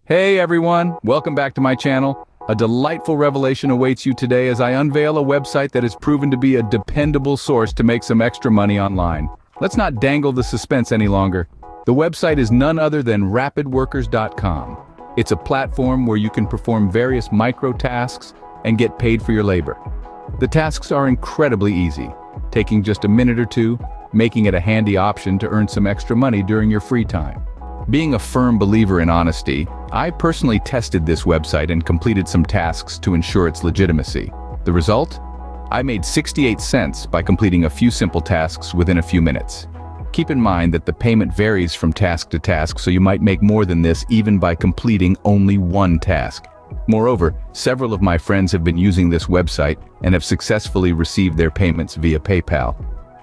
Hey everyone, welcome back to my channel. A delightful revelation awaits you today as I unveil a website that has proven to be a dependable source to make some extra money online. Let's not dangle the suspense any longer. The website is none other than rapidworkers.com. It's a platform where you can perform various micro tasks and get paid for your labor. The tasks are incredibly easy, taking just a minute or two, making it a handy option to earn some extra money during your free time. Being a firm believer in honesty, I personally tested this website and completed some tasks to ensure its legitimacy. The result? I made 68 cents by completing a few simple tasks within a few minutes. Keep in mind that the payment varies from task to task, so you might make more than this even by completing only one task. Moreover, several of my friends have been using this website and have successfully received their payments via PayPal.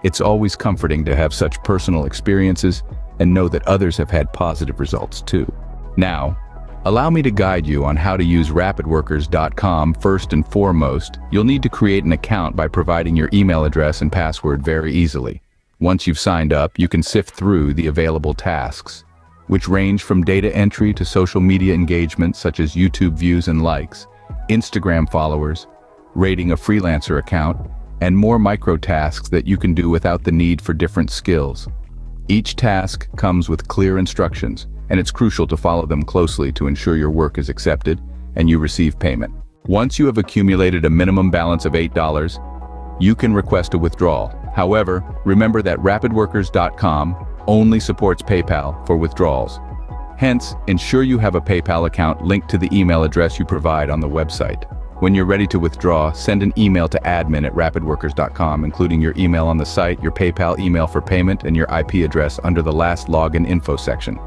It's always comforting to have such personal experiences and know that others have had positive results too. Now, allow me to guide you on how to use rapidworkers.com. First and foremost, you'll need to create an account by providing your email address and password very easily. Once you've signed up, you can sift through the available tasks, which range from data entry to social media engagement such as YouTube views and likes, Instagram followers, rating a freelancer account, and more micro tasks that you can do without the need for different skills. Each task comes with clear instructions, and it's crucial to follow them closely to ensure your work is accepted and you receive payment. Once you have accumulated a minimum balance of $8, you can request a withdrawal. However, remember that rapidworkers.com only supports PayPal for withdrawals. Hence, ensure you have a PayPal account linked to the email address you provide on the website. When you're ready to withdraw, send an email to admin@rapidworkers.com, including your email on the site, your PayPal email for payment, and your IP address under the last login info section.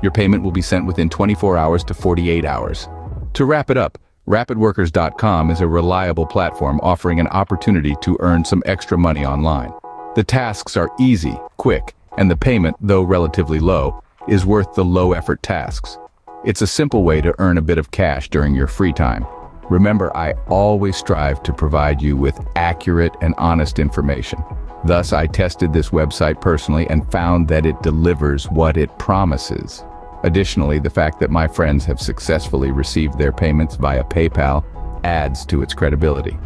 Your payment will be sent within 24 hours to 48 hours. To wrap it up, rapidworkers.com is a reliable platform offering an opportunity to earn some extra money online. The tasks are easy, quick, and the payment, though relatively low, is worth the low-effort tasks. It's a simple way to earn a bit of cash during your free time. Remember, I always strive to provide you with accurate and honest information. Thus, I tested this website personally and found that it delivers what it promises. Additionally, the fact that my friends have successfully received their payments via PayPal adds to its credibility.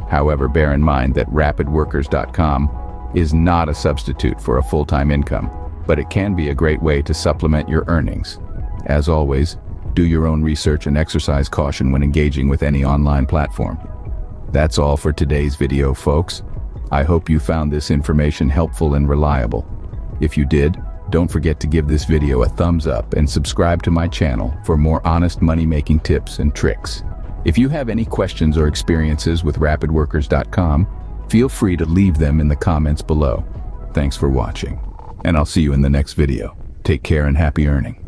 However, bear in mind that rapidworkers.com is not a substitute for a full-time income, but it can be a great way to supplement your earnings. As always, do your own research and exercise caution when engaging with any online platform. That's all for today's video, folks. I hope you found this information helpful and reliable. If you did, don't forget to give this video a thumbs up and subscribe to my channel for more honest money-making tips and tricks. If you have any questions or experiences with rapidworkers.com, feel free to leave them in the comments below. Thanks for watching, and I'll see you in the next video. Take care and happy earning.